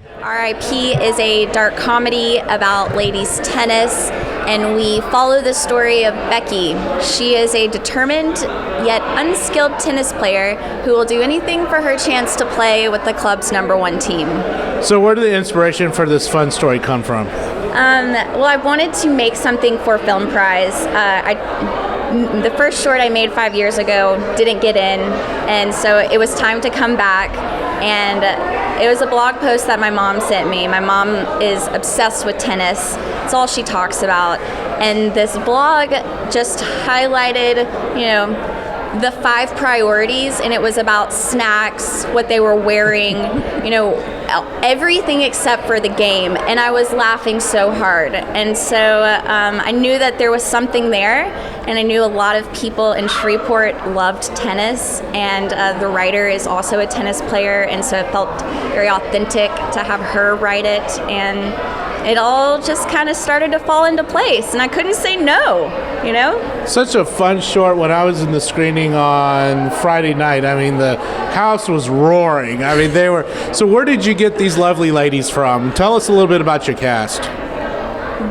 R.I.P. is a dark comedy about ladies tennis, and we follow the story of Becky. She is a determined yet unskilled tennis player who will do anything for her chance to play with the club's #1 team. So where did the inspiration for this fun story come from? Well, I wanted to make something for Film Prize. The first short I made 5 years ago didn't get in, and so it was time to come back. And it was a blog post that my mom sent me. My mom is obsessed with tennis. It's all she talks about. And this blog just highlighted, the 5 priorities, and it was about snacks, what they were wearing, everything except for the game. And I was laughing so hard. And so I knew that there was something there, and I knew a lot of people in Shreveport loved tennis, and the writer is also a tennis player, and so it felt very authentic to have her write it, and it all just kind of started to fall into place, and I couldn't say no, Such a fun short. When I was in the screening on Friday night, I mean, the house was roaring. I mean, they were... So where did you get these lovely ladies from? Tell us a little bit about your cast.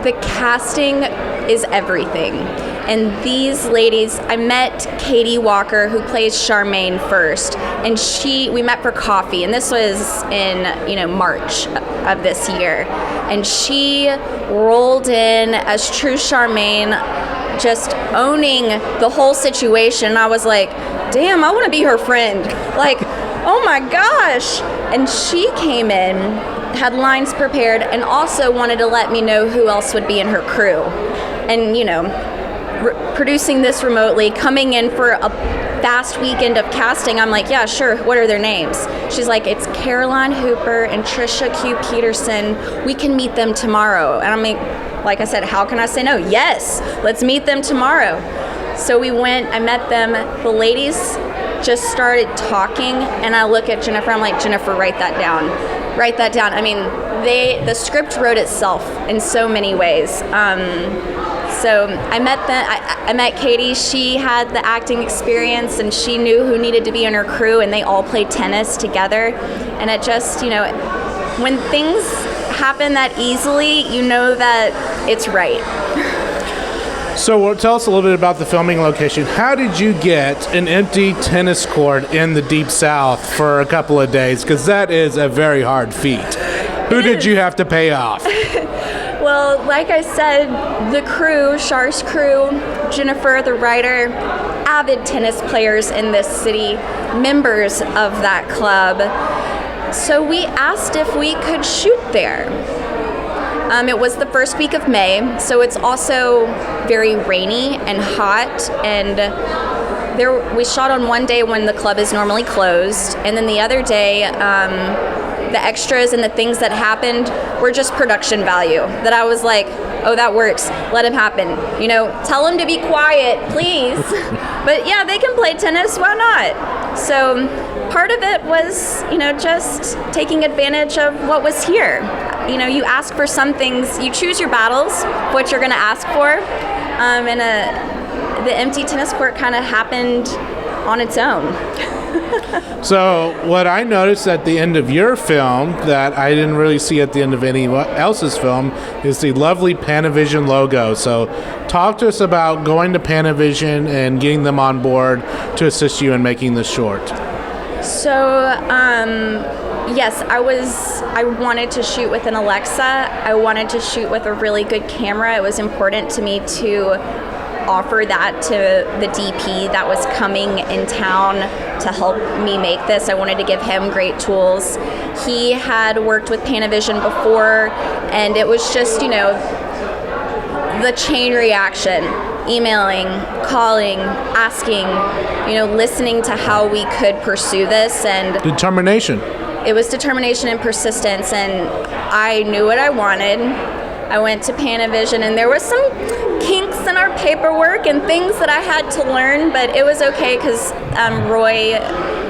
The casting is everything. And these ladies, I met Katie Walker, who plays Charmaine first, and we met for coffee, and this was in, March of this year. And she rolled in as true Charmaine, just owning the whole situation. I was like, damn, I want to be her friend. Like, oh my gosh. And she came in, had lines prepared, and also wanted to let me know who else would be in her crew. And, producing this remotely, coming in for a fast weekend of casting, I'm like, yeah, sure, what are their names? She's like, it's Caroline Hooper and Trisha Q-Petersen. We can meet them tomorrow. And I'm like I said, how can I say no? Yes, let's meet them tomorrow. So we went, I met them. The ladies just started talking, and I look at Jennifer, I'm like, Jennifer, write that down. Write that down. I mean, the script wrote itself in so many ways. So I met them. I met Katie. She had the acting experience, and she knew who needed to be in her crew, and they all played tennis together. And it just, when things happen that easily, you know that it's right. So tell us a little bit about the filming location. How did you get an empty tennis court in the Deep South for a couple of days? Because that is a very hard feat. Who did you have to pay off? Well, like I said, the crew, Char's crew, Jennifer, the writer, avid tennis players in this city, members of that club. So we asked if we could shoot there. It was the first week of May, so it's also very rainy and hot, and we shot on one day when the club is normally closed, and then the other day, the extras and the things that happened were just production value. That I was like, oh, that works. Let him happen. Tell him to be quiet, please. But yeah, they can play tennis. Why not? So part of it was, just taking advantage of what was here. You ask for some things. You choose your battles, what you're going to ask for. And the empty tennis court kind of happened on its own. So what I noticed at the end of your film that I didn't really see at the end of anyone else's film is the lovely Panavision logo. So talk to us about going to Panavision and getting them on board to assist you in making this short. So, yes, I wanted to shoot with an Alexa. I wanted to shoot with a really good camera. It was important to me to offer that to the DP that was coming in town to help me make this. I wanted to give him great tools. He had worked with Panavision before, and it was just, the chain reaction, emailing, calling, asking, listening to how we could pursue this. And determination. It was determination and persistence, and I knew what I wanted. I went to Panavision, and there was some kinks in our paperwork and things that I had to learn, but it was okay because Roy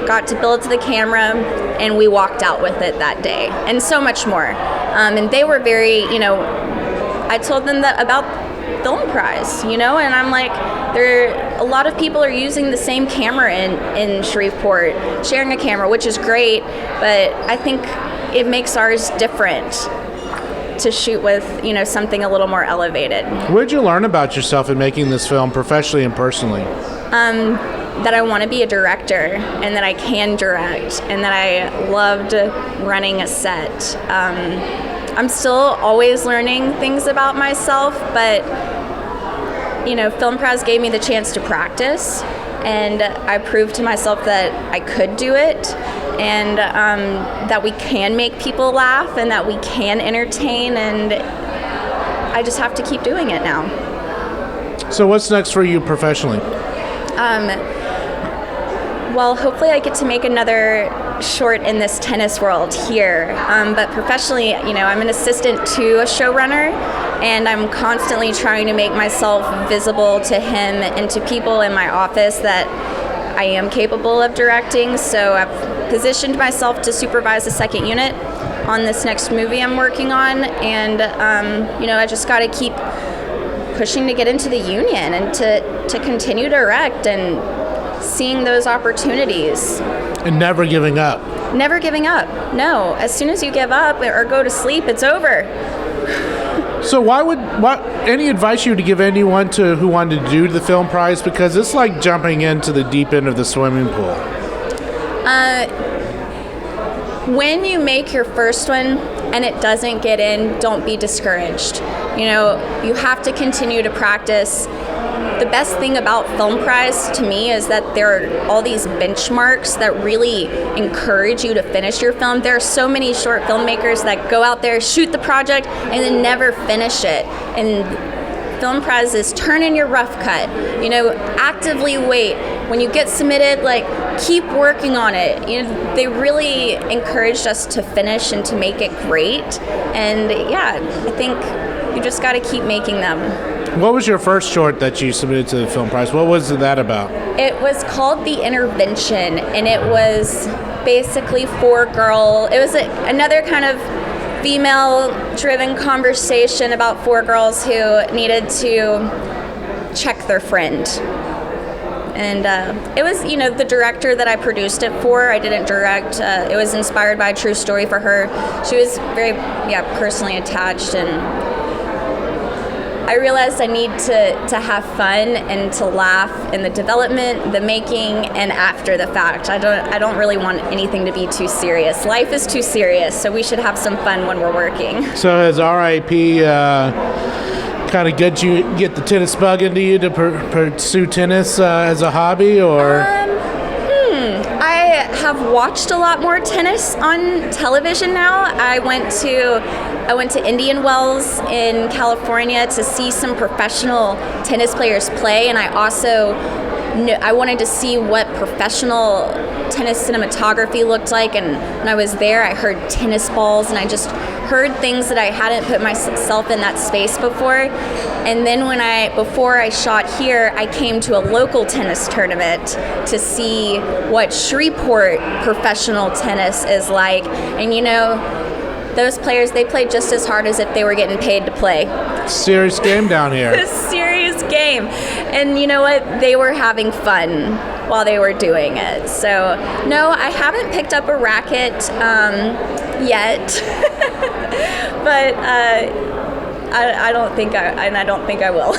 got to build to the camera, and we walked out with it that day, and so much more. And they were very, I told them that about Film Prize, and I'm like, a lot of people are using the same camera in Shreveport, sharing a camera, which is great, but I think, it makes ours different to shoot with, something a little more elevated. What did you learn about yourself in making this film, professionally and personally? That I want to be a director, and that I can direct, and that I loved running a set. I'm still always learning things about myself, but Film Prize gave me the chance to practice, and I proved to myself that I could do it, and that we can make people laugh, and that we can entertain, and I just have to keep doing it now. So what's next for you professionally? Well, hopefully I get to make another short in this tennis world here. But professionally, I'm an assistant to a showrunner, and I'm constantly trying to make myself visible to him and to people in my office that I am capable of directing. So I've positioned myself to supervise the second unit on this next movie I'm working on, and I just got to keep pushing to get into the union and to continue to direct and seeing those opportunities. And never giving up. Never giving up. No. As soon as you give up or go to sleep, it's over. So any advice you would give anyone who wanted to do the Film Prize? Because it's like jumping into the deep end of the swimming pool. When you make your first one and it doesn't get in, don't be discouraged. You have to continue to practice. The best thing about Film Prize to me is that there are all these benchmarks that really encourage you to finish your film. There are so many short filmmakers that go out there, shoot the project, and then never finish it. And Film Prize is turn in your rough cut. Actively wait. When you get submitted, keep working on it. They really encouraged us to finish and to make it great. And yeah, I think you just got to keep making them. What was your first short that you submitted to the Film Prize? What was that about? It was called The Intervention, and it was basically it was another kind of female-driven conversation about 4 girls who needed to check their friend. And it was, the director that I produced it for. I didn't direct. It was inspired by a true story for her. She was very, personally attached, and I realized I need to have fun and to laugh in the development, the making, and after the fact. I don't really want anything to be too serious. Life is too serious, so we should have some fun when we're working. So has R.I.P. kind of get the tennis bug into you to pursue tennis as a hobby, or? I have watched a lot more tennis on television now. I went to Indian Wells in California to see some professional tennis players play, and I wanted to see what professional tennis cinematography looked like, and when I was there I heard tennis balls, and I just heard things that I hadn't put myself in that space before. And then before I shot here, I came to a local tennis tournament to see what Shreveport professional tennis is like, and those players, they play just as hard as if they were getting paid to play. Serious game down here. A serious game. And you know what? They were having fun while they were doing it. So, no, I haven't picked up a racket yet. But I don't think I will.